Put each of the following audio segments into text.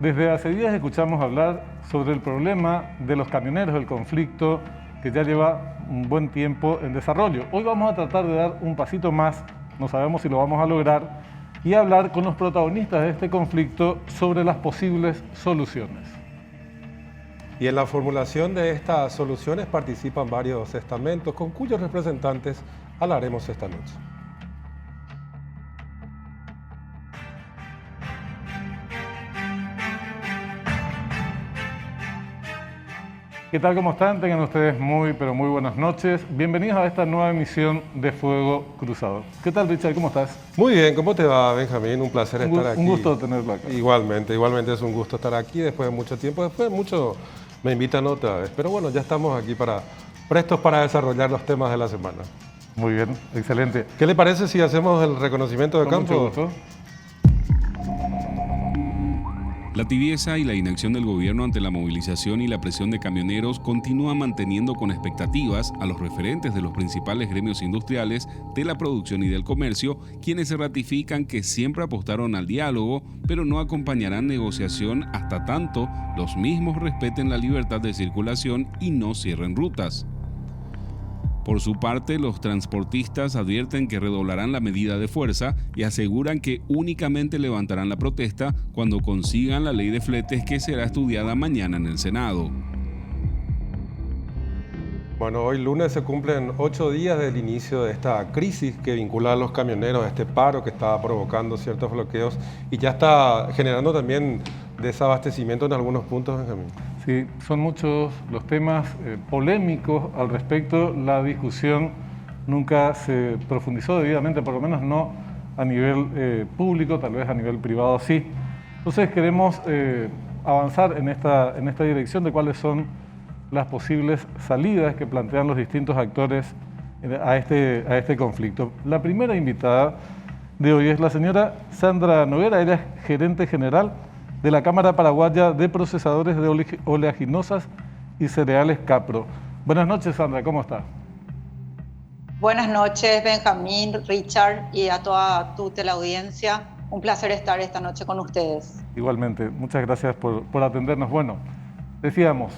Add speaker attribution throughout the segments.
Speaker 1: Desde hace días escuchamos hablar sobre el problema de los camioneros, el conflicto que ya lleva un buen tiempo en desarrollo. Hoy vamos a tratar de dar un pasito más, no sabemos si lo vamos a lograr, y hablar con los protagonistas de este conflicto sobre las posibles soluciones.
Speaker 2: Y en la formulación de estas soluciones participan varios estamentos con cuyos representantes hablaremos esta noche.
Speaker 1: ¿Qué tal? ¿Cómo están? Tengan ustedes muy buenas noches. Bienvenidos a esta nueva emisión de Fuego Cruzado. ¿Qué tal, Richard? ¿Cómo estás?
Speaker 2: Muy bien, ¿cómo te va, Benjamín? Un placer estar aquí.
Speaker 1: Un gusto tenerlo acá.
Speaker 2: Igualmente es un gusto estar aquí después de mucho tiempo. Después de mucho me invitan otra vez. Pero bueno, ya estamos aquí prestos para desarrollar los temas de la semana.
Speaker 1: Muy bien, excelente.
Speaker 2: ¿Qué le parece si hacemos el reconocimiento de campo?
Speaker 1: Mucho gusto.
Speaker 3: La tibieza y la inacción del gobierno ante la movilización y la presión de camioneros continúa manteniendo con expectativas a los referentes de los principales gremios industriales de la producción y del comercio, quienes se ratifican que siempre apostaron al diálogo, pero no acompañarán negociación hasta tanto los mismos respeten la libertad de circulación y no cierren rutas. Por su parte, los transportistas advierten que redoblarán la medida de fuerza y aseguran que únicamente levantarán la protesta cuando consigan la ley de fletes que será estudiada mañana en el Senado.
Speaker 2: Bueno, hoy lunes se cumplen 8 días del inicio de esta crisis que vincula a los camioneros, a este paro que está provocando ciertos bloqueos y ya está generando también desabastecimiento en algunos puntos, Benjamín.
Speaker 1: Sí, son muchos los temas polémicos al respecto. La discusión nunca se profundizó debidamente, por lo menos no a nivel público, tal vez a nivel privado sí. Entonces queremos avanzar en esta dirección de cuáles son las posibles salidas que plantean los distintos actores a este conflicto. La primera invitada de hoy es la señora Sandra Noguera. Ella es gerente general de la Cámara Paraguaya de Procesadores de Oleaginosas y Cereales Capro. Buenas noches, Sandra, ¿cómo está?
Speaker 4: Buenas noches, Benjamín, Richard y a toda tu teleaudiencia. Un placer estar esta noche con ustedes.
Speaker 1: Igualmente, muchas gracias por atendernos. Bueno, decíamos,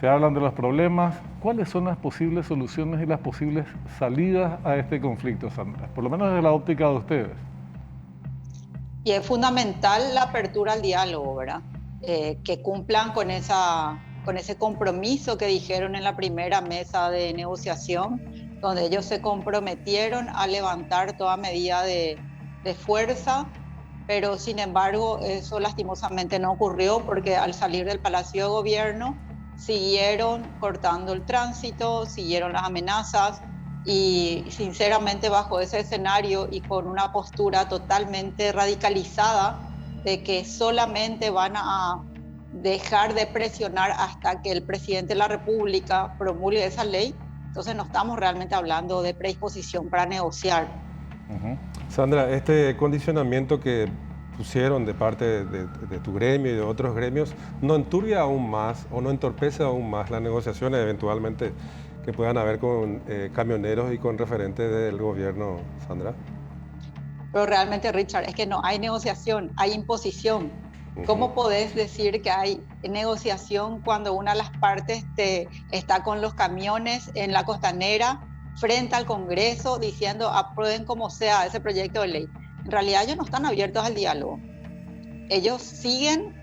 Speaker 1: se hablan de los problemas. ¿Cuáles son las posibles soluciones y las posibles salidas a este conflicto, Sandra? Por lo menos desde la óptica de ustedes.
Speaker 4: Y es fundamental la apertura al diálogo, ¿verdad? Que cumplan con ese compromiso que dijeron en la primera mesa de negociación, donde ellos se comprometieron a levantar toda medida de fuerza, pero sin embargo eso lastimosamente no ocurrió porque al salir del Palacio de Gobierno siguieron cortando el tránsito, siguieron las amenazas. Y sinceramente bajo ese escenario y con una postura totalmente radicalizada de que solamente van a dejar de presionar hasta que el presidente de la República promulgue esa ley, entonces no estamos realmente hablando de predisposición para negociar.
Speaker 2: Sandra, este condicionamiento que pusieron de parte de tu gremio y de otros gremios, ¿no enturbia aún más o no entorpece aún más las negociaciones eventualmente que puedan haber con camioneros y con referentes del gobierno, Sandra?
Speaker 4: Pero realmente, Richard, es que no hay negociación, hay imposición. ¿Cómo podés decir que hay negociación cuando una de las partes está con los camiones en la costanera frente al Congreso diciendo aprueben como sea ese proyecto de ley? En realidad ellos no están abiertos al diálogo. Ellos siguen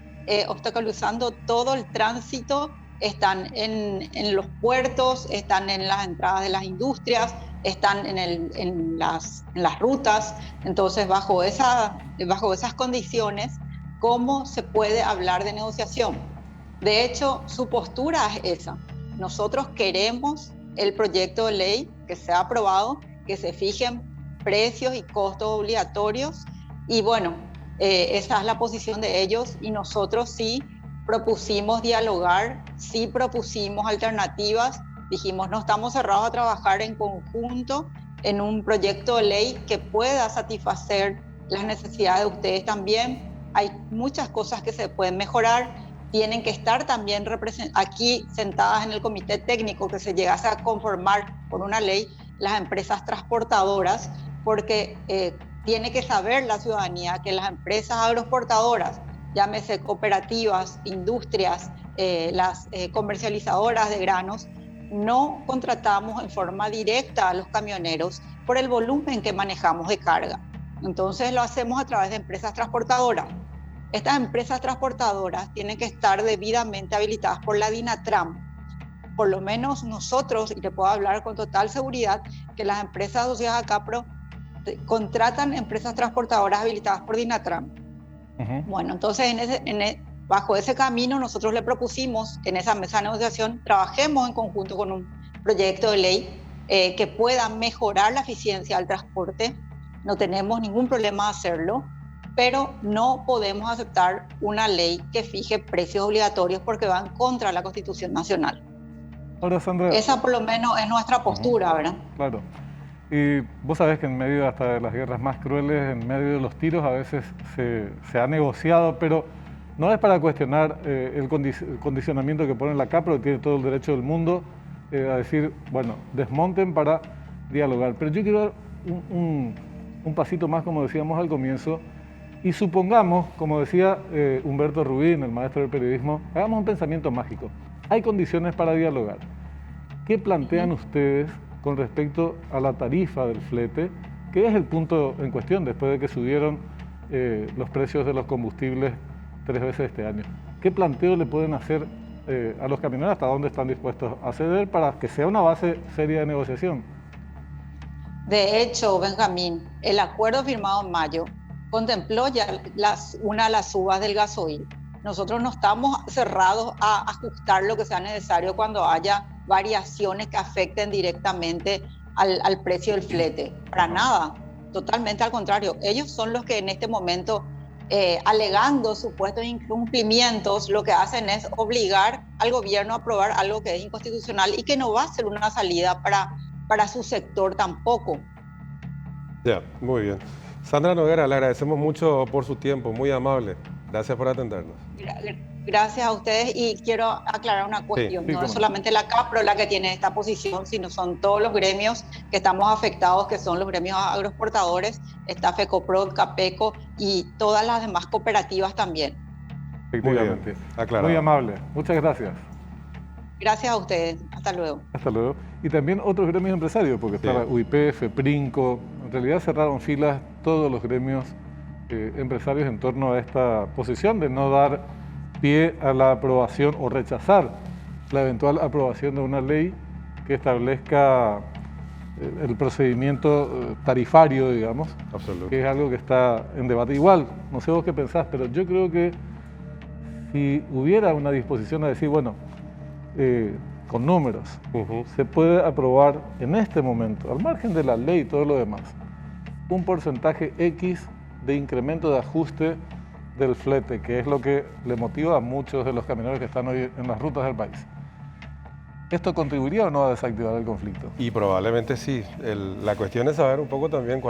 Speaker 4: obstaculizando todo el tránsito. Están en los puertos, están en las entradas de las industrias, están en las rutas. Entonces, bajo esas condiciones, ¿cómo se puede hablar de negociación? De hecho, su postura es esa. Nosotros queremos el proyecto de ley que sea aprobado, que se fijen precios y costos obligatorios. Y bueno, esa es la posición de ellos y nosotros sí propusimos dialogar, sí propusimos alternativas, dijimos no estamos cerrados a trabajar en conjunto en un proyecto de ley que pueda satisfacer las necesidades de ustedes también. Hay muchas cosas que se pueden mejorar, tienen que estar también aquí sentadas en el comité técnico que se llegase a conformar por una ley las empresas transportadoras, porque tiene que saber la ciudadanía que las empresas agroexportadoras llámese cooperativas, industrias, las comercializadoras de granos, no contratamos en forma directa a los camioneros por el volumen que manejamos de carga. Entonces lo hacemos a través de empresas transportadoras. Estas empresas transportadoras tienen que estar debidamente habilitadas por la DINATRAM. Por lo menos nosotros, y te puedo hablar con total seguridad, que las empresas asociadas a Capro contratan empresas transportadoras habilitadas por DINATRAM. Bueno, entonces bajo ese camino nosotros le propusimos en esa mesa de negociación, trabajemos en conjunto con un proyecto de ley que pueda mejorar la eficiencia del transporte. No tenemos ningún problema de hacerlo, pero no podemos aceptar una ley que fije precios obligatorios porque van contra la Constitución Nacional.
Speaker 1: Ahora, Sandra,
Speaker 4: esa por lo menos es nuestra postura, ¿verdad?
Speaker 1: Claro. Y vos sabés que en medio hasta de las guerras más crueles, en medio de los tiros, a veces se ha negociado, pero no es para cuestionar el condicionamiento que pone la Capro, que tiene todo el derecho del mundo a decir, bueno, desmonten para dialogar. Pero yo quiero dar un pasito más, como decíamos al comienzo, y supongamos, como decía Humberto Rubín, el maestro del periodismo, hagamos un pensamiento mágico. Hay condiciones para dialogar. ¿Qué plantean ustedes con respecto a la tarifa del flete, que es el punto en cuestión después de que subieron los precios de los combustibles 3 veces este año? ¿Qué planteo le pueden hacer a los camioneros? ¿Hasta dónde están dispuestos a ceder para que sea una base seria de negociación?
Speaker 4: De hecho, Benjamín, el acuerdo firmado en mayo contempló ya una de las subas del gasoil. Nosotros no estamos cerrados a ajustar lo que sea necesario cuando haya variaciones que afecten directamente al precio del flete. Para nada, totalmente al contrario. Ellos son los que en este momento, alegando supuestos incumplimientos, lo que hacen es obligar al gobierno a aprobar algo que es inconstitucional y que no va a ser una salida para su sector tampoco.
Speaker 2: Ya, muy bien. Sandra Noguera, le agradecemos mucho por su tiempo, muy amable. Gracias por atendernos.
Speaker 4: Gracias a ustedes, y quiero aclarar una cuestión. No es solamente la Capro la que tiene esta posición, sino son todos los gremios que estamos afectados, que son los gremios agroexportadores, está FECOPROD, CAPECO y todas las demás cooperativas también.
Speaker 1: Efectivamente. Muy amable. Muchas gracias.
Speaker 4: Gracias a ustedes. Hasta luego.
Speaker 1: Hasta luego. Y también otros gremios empresarios, porque está la UIP, FEPRINCO. En realidad cerraron filas todos los gremios empresarios en torno a esta posición de no dar pie a la aprobación o rechazar la eventual aprobación de una ley que establezca el procedimiento tarifario, digamos, que es algo que está en debate. Igual, no sé vos qué pensás, pero yo creo que si hubiera una disposición a decir, bueno, con números, se puede aprobar en este momento, al margen de la ley y todo lo demás, un porcentaje X de incremento de ajuste del flete, que es lo que le motiva a muchos de los camioneros que están hoy en las rutas del país. ¿Esto contribuiría o no a desactivar el conflicto?
Speaker 2: Y probablemente sí. La cuestión es saber un poco también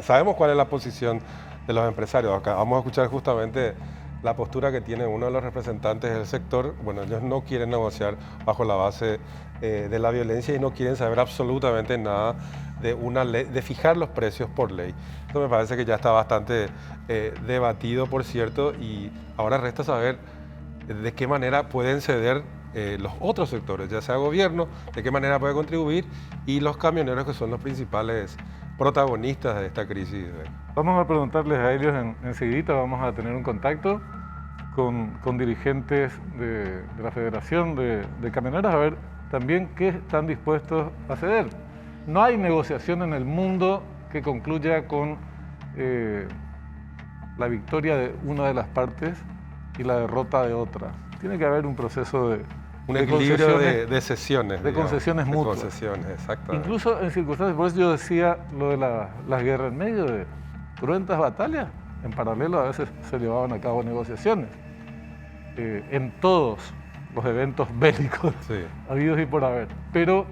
Speaker 2: sabemos cuál es la posición de los empresarios. Acá vamos a escuchar justamente la postura que tiene uno de los representantes del sector. Bueno, ellos no quieren negociar bajo la base de la violencia y no quieren saber absolutamente nada de una ley, de fijar los precios por ley. Esto me parece que ya está bastante debatido, por cierto, y ahora resta saber de qué manera pueden ceder los otros sectores, ya sea gobierno, de qué manera puede contribuir, y los camioneros, que son los principales protagonistas de esta crisis.
Speaker 1: Vamos a preguntarles a ellos enseguida, vamos a tener un contacto con dirigentes de la Federación de Camioneros, a ver también qué están dispuestos a ceder. No hay negociación en el mundo que concluya con la victoria de una de las partes y la derrota de otra. Tiene que haber un proceso de
Speaker 2: equilibrio de cesiones.
Speaker 1: De concesiones mutuas.
Speaker 2: Exacto.
Speaker 1: Incluso en circunstancias, por eso yo decía lo de las guerras, en medio de cruentas batallas, en paralelo a veces se llevaban a cabo negociaciones. En todos los eventos bélicos habidos y por haber. Pero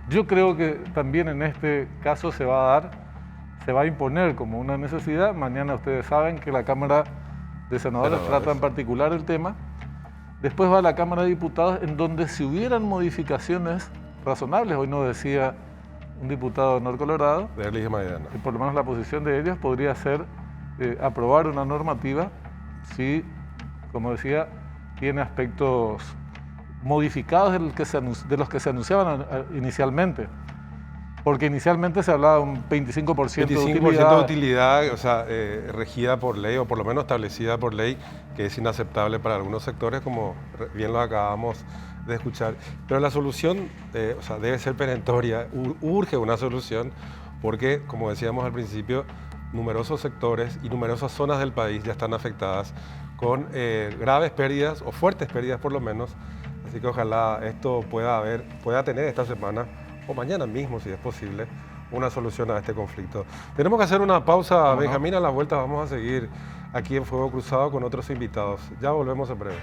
Speaker 1: yo creo que también en este caso se va a imponer como una necesidad. Mañana ustedes saben que la Cámara de Senadores trata en particular el tema. Después va a la Cámara de Diputados, en donde si hubieran modificaciones razonables, hoy nos decía un diputado de Norcolorado,
Speaker 2: de Elige Maidana,
Speaker 1: que por lo menos la posición de ellos podría ser aprobar una normativa sí, como decía, tiene aspectos modificados de los que se anunciaban inicialmente. Porque inicialmente se hablaba de un 25% de
Speaker 2: 25% de utilidad, o sea, regida por ley, o por lo menos establecida por ley, que es inaceptable para algunos sectores, como bien lo acabamos de escuchar. Pero la solución, o sea, debe ser perentoria, urge una solución, porque, como decíamos al principio, numerosos sectores y numerosas zonas del país ya están afectadas con graves pérdidas, o fuertes pérdidas por lo menos. Así que ojalá esto pueda tener esta semana, o mañana mismo, si es posible, una solución a este conflicto. Tenemos que hacer una pausa, Benjamín. A la vuelta vamos a seguir aquí en Fuego Cruzado con otros invitados. Ya volvemos en breve.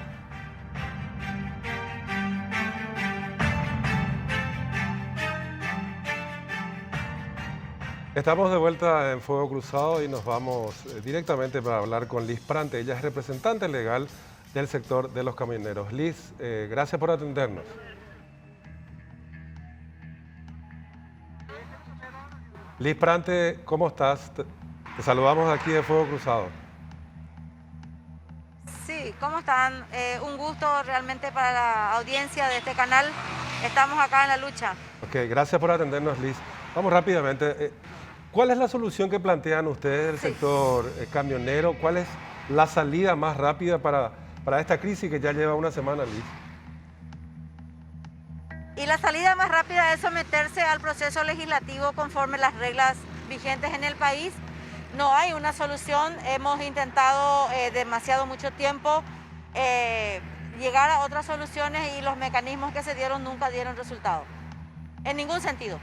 Speaker 2: Estamos de vuelta en Fuego Cruzado y nos vamos directamente para hablar con Liz Prante. Ella es representante legal del sector de los camioneros. Liz, gracias por atendernos. Liz Prante, ¿cómo estás? Te saludamos aquí de Fuego Cruzado.
Speaker 5: Sí, ¿cómo están? Un gusto realmente para la audiencia de este canal. Estamos acá en la lucha.
Speaker 2: Ok, gracias por atendernos, Liz. Vamos rápidamente. ¿Cuál es la solución que plantean ustedes del sector camionero? ¿Cuál es la salida más rápida para esta crisis que ya lleva una semana, Liz?
Speaker 5: Y la salida más rápida es someterse al proceso legislativo conforme las reglas vigentes en el país. No hay una solución, hemos intentado mucho tiempo llegar a otras soluciones y los mecanismos que se dieron nunca dieron resultado, en ningún sentido.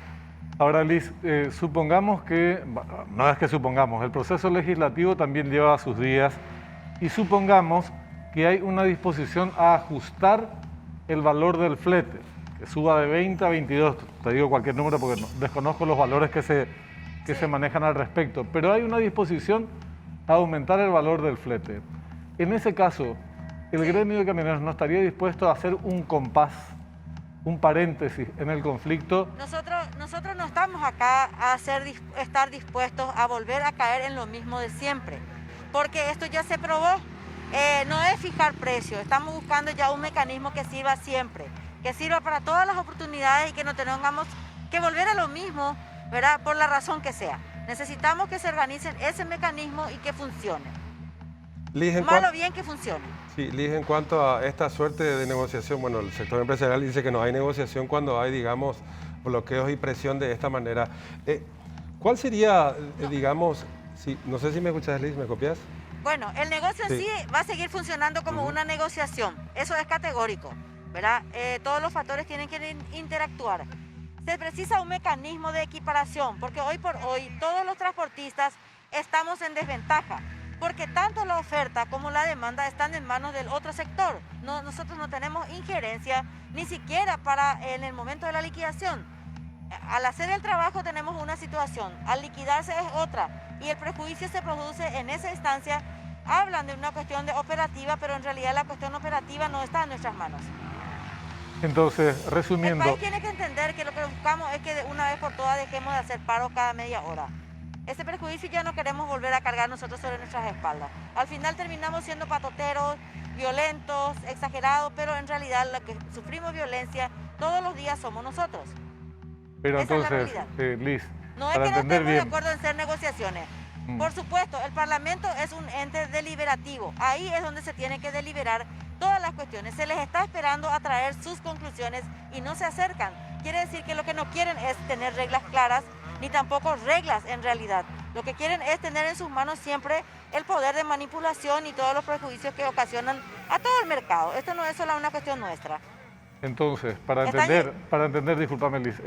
Speaker 1: Ahora, Liz, supongamos que, no es que supongamos, el proceso legislativo también lleva sus días y supongamos que hay una disposición a ajustar el valor del flete, que suba de 20 a 22, te digo cualquier número porque desconozco los valores que se manejan al respecto, pero hay una disposición a aumentar el valor del flete. En ese caso, ¿el gremio de camioneros no estaría dispuesto a hacer un compás, un paréntesis en el conflicto?
Speaker 5: Nosotros no estamos acá a estar dispuestos a volver a caer en lo mismo de siempre, porque esto ya se probó. No es fijar precios, estamos buscando ya un mecanismo que sirva siempre, que sirva para todas las oportunidades y que no tengamos que volver a lo mismo, ¿verdad? Por la razón que sea. Necesitamos que se organicen ese mecanismo y que funcione. Malo bien que funcione.
Speaker 2: Sí, Liz, en cuanto a esta suerte de negociación, bueno, el sector empresarial dice que no hay negociación cuando hay, digamos, bloqueos y presión de esta manera. ¿Cuál sería, digamos, no sé si me escuchas, Liz, ¿me copias?
Speaker 5: Bueno, el negocio en sí va a seguir funcionando como una negociación, eso es categórico, ¿verdad? Todos los factores tienen que interactuar. Se precisa un mecanismo de equiparación, porque hoy por hoy todos los transportistas estamos en desventaja, porque tanto la oferta como la demanda están en manos del otro sector. Nosotros no tenemos injerencia ni siquiera en el momento de la liquidación. Al hacer el trabajo tenemos una situación, al liquidarse es otra, y el prejuicio se produce en esa instancia. Hablan de una cuestión operativa, pero en realidad la cuestión operativa no está en nuestras manos.
Speaker 1: Entonces, resumiendo...
Speaker 5: El país tiene que entender que lo que buscamos es que de una vez por todas dejemos de hacer paros cada media hora. Ese prejuicio ya no queremos volver a cargar nosotros sobre nuestras espaldas. Al final terminamos siendo patoteros, violentos, exagerados, pero en realidad lo que sufrimos violencia todos los días somos nosotros.
Speaker 1: Pero
Speaker 5: esa
Speaker 1: entonces,
Speaker 5: es la realidad.
Speaker 1: Liz,
Speaker 5: no es que no estemos de acuerdo en hacer negociaciones. Por supuesto, el Parlamento es un ente deliberativo. Ahí es donde se tiene que deliberar todas las cuestiones. Se les está esperando a traer sus conclusiones y no se acercan. Quiere decir que lo que no quieren es tener reglas claras, ni tampoco reglas en realidad. Lo que quieren es tener en sus manos siempre el poder de manipulación y todos los prejuicios que ocasionan a todo el mercado. Esto no es solo una cuestión nuestra.
Speaker 1: Entonces, para entender, discúlpame, Liz,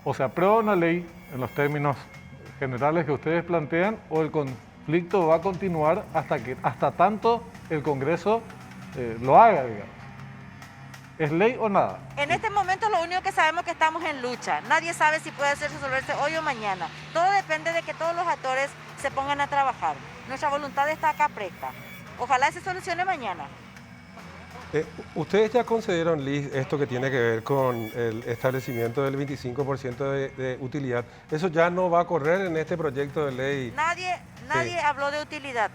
Speaker 1: o se aprueba una ley en los términos generales que ustedes plantean, o el conflicto va a continuar hasta tanto el Congreso lo haga, digamos. ¿Es ley o nada?
Speaker 5: En este momento lo único que sabemos es que estamos en lucha. Nadie sabe si puede resolverse hoy o mañana. Todo depende de que todos los actores se pongan a trabajar. Nuestra voluntad está acá presta. Ojalá se solucione mañana.
Speaker 2: Ustedes ya concedieron, Liz, esto que tiene que ver con el establecimiento del 25% de utilidad. ¿Eso ya no va a correr en este proyecto de ley?
Speaker 5: Nadie habló de utilidad.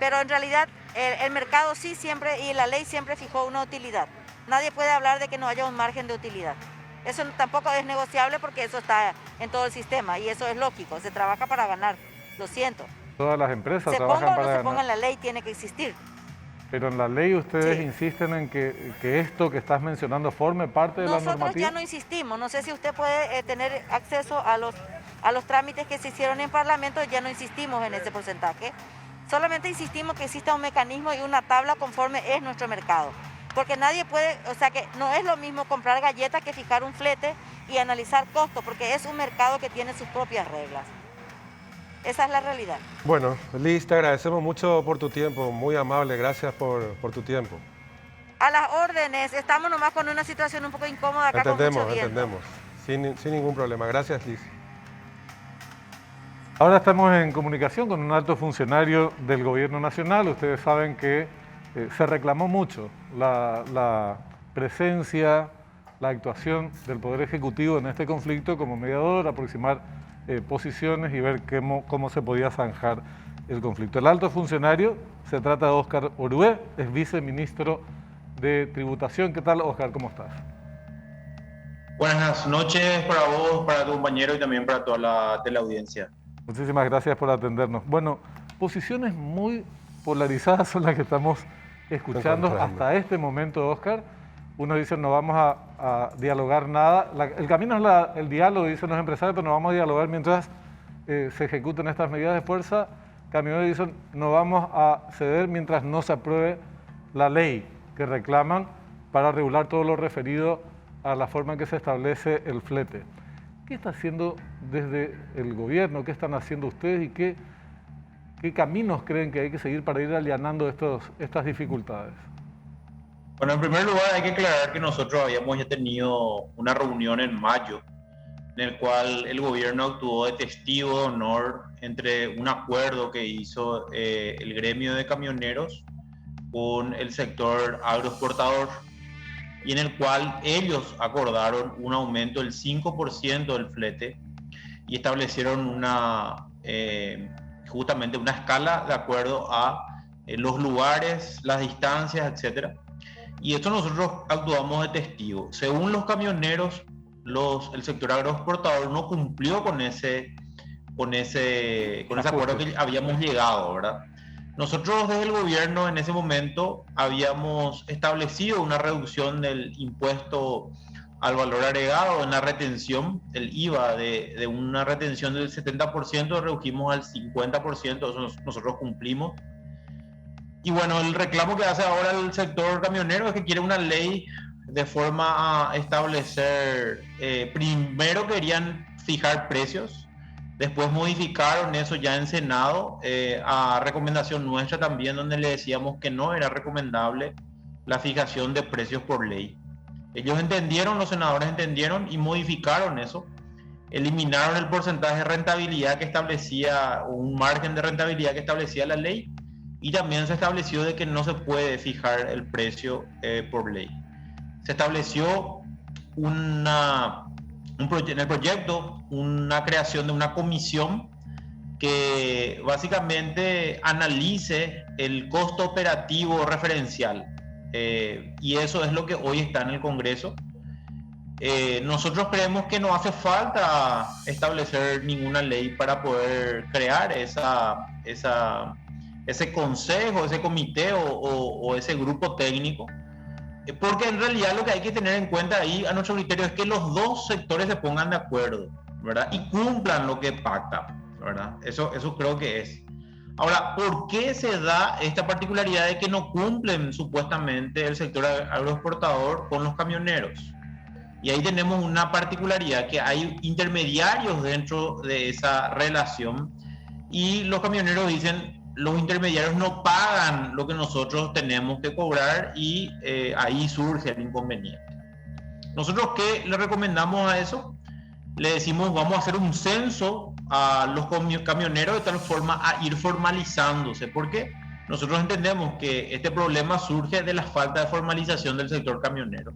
Speaker 5: pero en realidad el mercado sí siempre y la ley siempre fijó una utilidad. Nadie puede hablar de que no haya un margen de utilidad. Eso tampoco es negociable porque eso está en todo el sistema y eso es lógico, se trabaja para ganar, lo siento.
Speaker 1: Todas las empresas
Speaker 5: Se
Speaker 1: trabajan
Speaker 5: ponga o
Speaker 1: para
Speaker 5: no se
Speaker 1: ganar.
Speaker 5: ponga en la ley, tiene que existir.
Speaker 1: Pero en la ley ustedes
Speaker 5: Sí.
Speaker 1: insisten en que esto que estás mencionando forme parte de la
Speaker 5: Nosotros
Speaker 1: normativa.
Speaker 5: ya no insistimos, no sé si usted puede tener acceso a los trámites que se hicieron en Parlamento, ya no insistimos en ese porcentaje. Solamente insistimos que exista un mecanismo y una tabla conforme es nuestro mercado. Porque nadie puede, o sea que no es lo mismo comprar galletas que fijar un flete y analizar costos, porque es un mercado que tiene sus propias reglas. Esa es la realidad.
Speaker 2: Bueno, Liz, te agradecemos mucho por tu tiempo, muy amable, gracias por tu tiempo.
Speaker 5: A las órdenes, estamos nomás con una situación un poco incómoda acá con mucho viento.
Speaker 2: Entendemos, sin ningún problema. Gracias, Liz.
Speaker 1: Ahora estamos en comunicación con un alto funcionario del Gobierno Nacional. Ustedes saben que se reclamó mucho la presencia, la actuación del Poder Ejecutivo en este conflicto como mediador, aproximar posiciones y ver cómo se podía zanjar el conflicto. El alto funcionario se trata de Óscar Orué, es viceministro de Tributación. ¿Qué tal, Óscar? ¿Cómo estás?
Speaker 6: Buenas noches para vos, para tu compañero y también para toda la teleaudiencia.
Speaker 1: Muchísimas gracias por atendernos. Bueno, posiciones muy polarizadas son las que estamos escuchando hasta este momento, Óscar. Unos dicen no vamos a dialogar nada. El camino es el diálogo, dicen los empresarios, pero no vamos a dialogar mientras se ejecuten estas medidas de fuerza. Camioneros dicen no vamos a ceder mientras no se apruebe la ley que reclaman para regular todo lo referido a la forma en que se establece el flete. ¿Qué está haciendo desde el gobierno? ¿Qué están haciendo ustedes? ¿Y qué caminos creen que hay que seguir para ir allanando estas dificultades?
Speaker 6: Bueno, en primer lugar hay que aclarar que nosotros habíamos ya tenido una reunión en mayo en el cual el gobierno actuó de testigo de honor entre un acuerdo que hizo el gremio de camioneros con el sector agroexportador y en el cual ellos acordaron un aumento del 5% del flete y establecieron justamente una escala de acuerdo a los lugares, las distancias, etcétera. Y esto nosotros actuamos de testigo. Según los camioneros, el sector agroexportador no cumplió con ese acuerdo que habíamos llegado, ¿verdad? Nosotros desde el gobierno en ese momento habíamos establecido una reducción del impuesto al valor agregado en la retención, el IVA de una retención del 70%, redujimos al 50%, eso nosotros cumplimos. Y bueno, el reclamo que hace ahora el sector camionero es que quiere una ley de forma a establecer, primero querían fijar precios, después modificaron eso ya en Senado, a recomendación nuestra también, donde le decíamos que no era recomendable la fijación de precios por ley. Ellos entendieron, los senadores entendieron y modificaron eso. Eliminaron el porcentaje de rentabilidad que establecía, un margen de rentabilidad que establecía la ley, y también se estableció de que no se puede fijar el precio por ley. Se estableció en el proyecto una creación de una comisión que básicamente analice el costo operativo referencial. Y eso es lo que hoy está en el Congreso. Nosotros creemos que no hace falta establecer ninguna ley para poder crear ese consejo, ese comité o ese grupo técnico, porque en realidad lo que hay que tener en cuenta ahí a nuestro criterio es que los dos sectores se pongan de acuerdo, ¿verdad? Y cumplan lo que pactan, ¿verdad? Eso creo que es. Ahora, ¿por qué se da esta particularidad de que no cumplen supuestamente el sector agroexportador con los camioneros? Y ahí tenemos una particularidad, que hay intermediarios dentro de esa relación y los camioneros dicen los intermediarios no pagan lo que nosotros tenemos que cobrar y ahí surge el inconveniente. Nosotros, ¿qué le recomendamos a eso? Le decimos vamos a hacer un censo a los camioneros de tal forma a ir formalizándose, porque nosotros entendemos que este problema surge de la falta de formalización del sector camionero.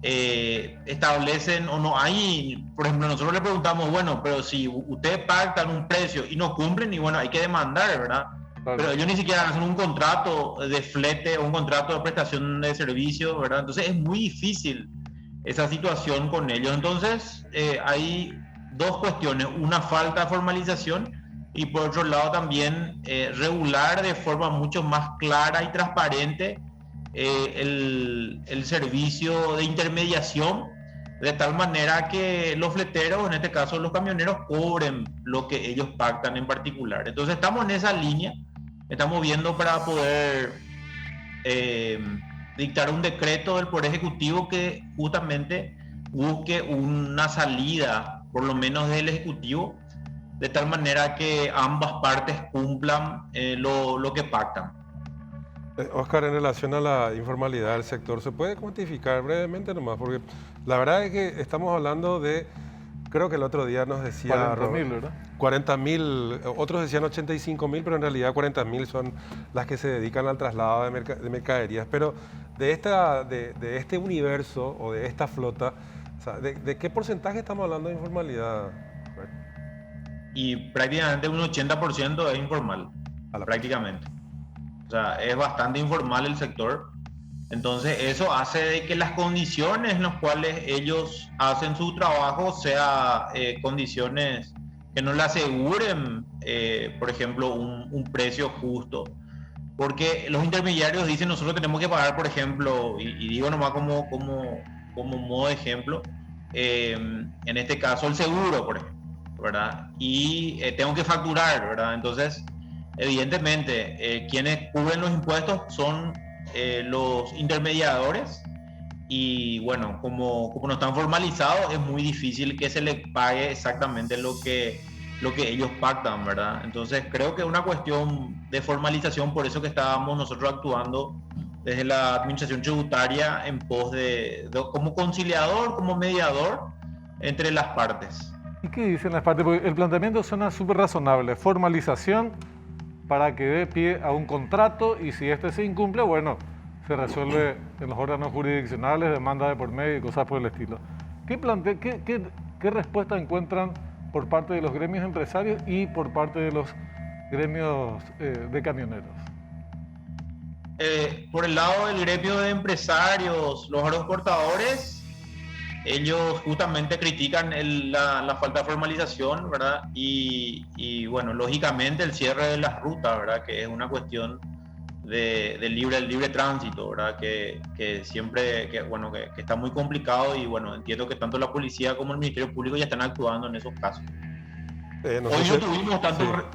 Speaker 6: Establecen o no hay, por ejemplo, nosotros le preguntamos, bueno, pero si ustedes pactan un precio y no cumplen, y bueno, hay que demandar, ¿verdad?
Speaker 1: Claro.
Speaker 6: Pero ellos ni siquiera hacen un contrato de flete o un contrato de prestación de servicio, ¿verdad? Entonces es muy difícil esa situación con ellos. Entonces hay dos cuestiones, una falta de formalización y por otro lado también regular de forma mucho más clara y transparente el servicio de intermediación, de tal manera que los fleteros, en este caso los camioneros, cobren lo que ellos pactan en particular. Entonces estamos en esa línea, estamos viendo para poder dictar un decreto del Poder Ejecutivo que justamente busque una salida, por lo menos del Ejecutivo, de tal manera que ambas partes cumplan lo que pactan.
Speaker 2: Oscar, en relación a la informalidad del sector, ¿se puede cuantificar brevemente nomás? Porque la verdad es que estamos hablando de, creo que el otro día nos decía
Speaker 1: 40.000, ¿verdad?
Speaker 2: 40.000, otros decían 85.000, pero en realidad 40.000 son las que se dedican al traslado de mercaderías. Pero de este universo o de esta flota, o sea, ¿de qué porcentaje estamos hablando de informalidad?
Speaker 6: Y prácticamente un 80% es informal, prácticamente. O sea, es bastante informal el sector. Entonces eso hace de que las condiciones en las cuales ellos hacen su trabajo sean condiciones que no le aseguren, por ejemplo, un precio justo. Porque los intermediarios dicen, nosotros tenemos que pagar, por ejemplo, y digo nomás como modo de ejemplo, en este caso el seguro, por ejemplo, ¿verdad? Y tengo que facturar, ¿verdad? Entonces, evidentemente, quienes cubren los impuestos son los intermediadores y bueno, como no están formalizados, es muy difícil que se les pague exactamente lo que ellos pactan, ¿verdad? Entonces creo que es una cuestión de formalización, por eso que estábamos nosotros actuando desde la administración tributaria en pos de como conciliador, como mediador entre las partes.
Speaker 1: ¿Y qué dicen las partes? Porque el planteamiento suena súper razonable, formalización para que dé pie a un contrato y si este se incumple, bueno, se resuelve en los órganos jurisdiccionales, demanda de por medio y cosas por el estilo. ¿Qué respuesta encuentran por parte de los gremios empresarios y por parte de los gremios de camioneros?
Speaker 6: Por el lado del gremio de empresarios, los aeroportadores, ellos justamente critican la falta de formalización, ¿verdad? Y bueno, lógicamente el cierre de las rutas, ¿verdad? Que es una cuestión del libre tránsito, ¿verdad? Que siempre, que está muy complicado y bueno, entiendo que tanto la policía como el Ministerio Público ya están actuando en esos casos.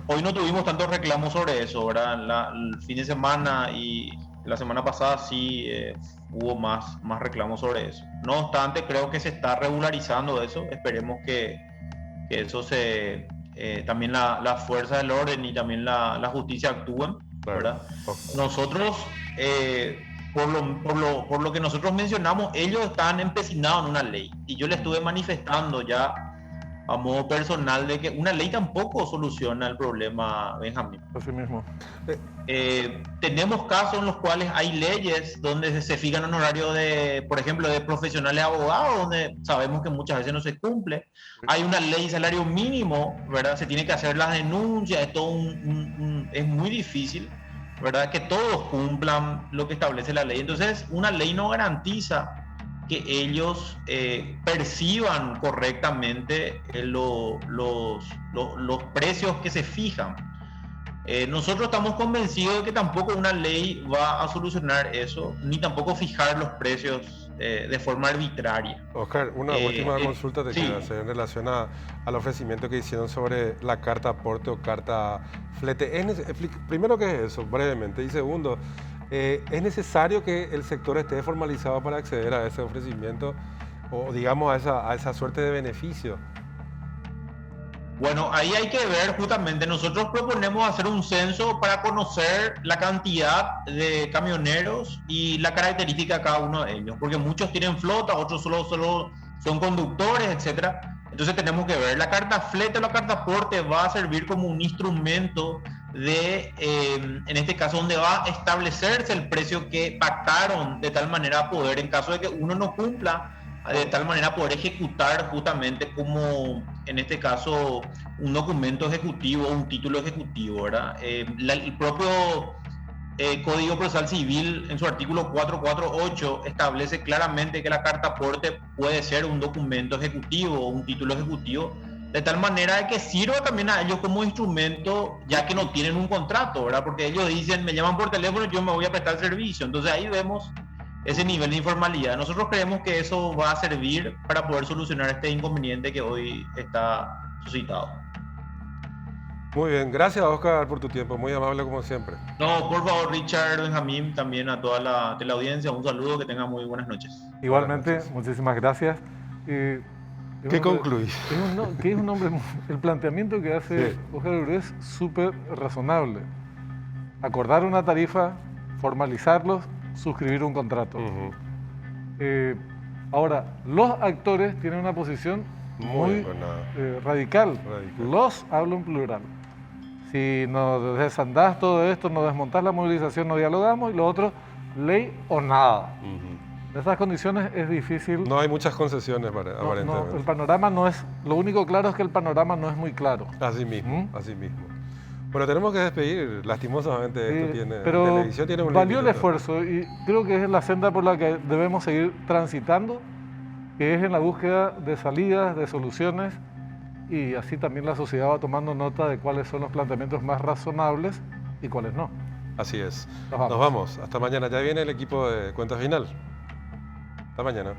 Speaker 6: Hoy no tuvimos tantos reclamos sobre eso, ¿verdad? El fin de semana y la semana pasada sí hubo más reclamos sobre eso. No obstante, creo que se está regularizando eso. Esperemos que eso también la fuerza del orden y también la justicia actúen, ¿verdad? Nosotros, por lo que nosotros mencionamos, ellos están empecinados en una ley y yo le estuve manifestando ya a modo personal de que una ley tampoco soluciona el problema, Benjamín.
Speaker 1: Así mismo.
Speaker 6: Tenemos casos en los cuales hay leyes donde se fijan honorarios por ejemplo, de profesionales abogados, donde sabemos que muchas veces no se cumple. Hay una ley de salario mínimo, ¿verdad? Se tiene que hacer las denuncias, es todo es muy difícil, ¿verdad? Que todos cumplan lo que establece la ley. Entonces, una ley no garantiza que ellos perciban correctamente los precios que se fijan. Nosotros estamos convencidos de que tampoco una ley va a solucionar eso, ni tampoco fijar los precios de forma arbitraria.
Speaker 2: Oscar, una última consulta te quiero hacer en relación al ofrecimiento que hicieron sobre la carta aporte o carta flete. Primero, ¿qué es eso? Brevemente. Y segundo, ¿es necesario que el sector esté formalizado para acceder a ese ofrecimiento o digamos a esa suerte de beneficio?
Speaker 6: Bueno, ahí hay que ver justamente, nosotros proponemos hacer un censo para conocer la cantidad de camioneros y la característica de cada uno de ellos, porque muchos tienen flota, otros solo son conductores, etcétera. Entonces tenemos que ver, la carta flete o la carta aporte va a servir como un instrumento en este caso, donde va a establecerse el precio que pactaron de tal manera a poder, en caso de que uno no cumpla, de tal manera poder ejecutar justamente como, en este caso, un documento ejecutivo, un título ejecutivo, ¿verdad? El propio Código Procesal Civil, en su artículo 448, establece claramente que la carta aporte puede ser un documento ejecutivo o un título ejecutivo, de tal manera de que sirva también a ellos como instrumento, ya que no tienen un contrato, ¿verdad? Porque ellos dicen, me llaman por teléfono, yo me voy a prestar servicio. Entonces ahí vemos ese nivel de informalidad. Nosotros creemos que eso va a servir para poder solucionar este inconveniente que hoy está suscitado.
Speaker 2: Muy bien, gracias Oscar por tu tiempo, muy amable como siempre.
Speaker 6: No, por favor, Richard, Benjamín, también a toda la teleaudiencia, un saludo, que tengan muy buenas noches.
Speaker 1: Igualmente,
Speaker 2: Buenas noches.
Speaker 1: muchísimas gracias.
Speaker 2: ¿Qué concluís?
Speaker 1: Que es un hombre, el planteamiento que hace
Speaker 2: Sí.
Speaker 1: Oscar Ure es súper razonable. Acordar una tarifa, formalizarlos, suscribir un contrato. Ahora, los actores tienen una posición muy radical. Los hablo en plural. Si nos desandás todo esto, nos desmontás la movilización, no dialogamos, y lo otro, ley o nada. En esas condiciones es difícil.
Speaker 2: No hay muchas concesiones aparentemente.
Speaker 1: No, el panorama no es, lo único claro es que el panorama no es muy claro.
Speaker 2: Así mismo, así mismo. Bueno, tenemos que despedir, lastimosamente esto tiene,
Speaker 1: pero
Speaker 2: televisión tiene un
Speaker 1: valió el
Speaker 2: límite.
Speaker 1: esfuerzo y creo que es la senda por la que debemos seguir transitando, que es en la búsqueda de salidas, de soluciones, y así también la sociedad va tomando nota de cuáles son los planteamientos más razonables y cuáles no.
Speaker 2: Así es.
Speaker 1: Nos vamos.
Speaker 2: Nos vamos. Hasta mañana. Ya viene el equipo de Cuenta Final. Hasta mañana.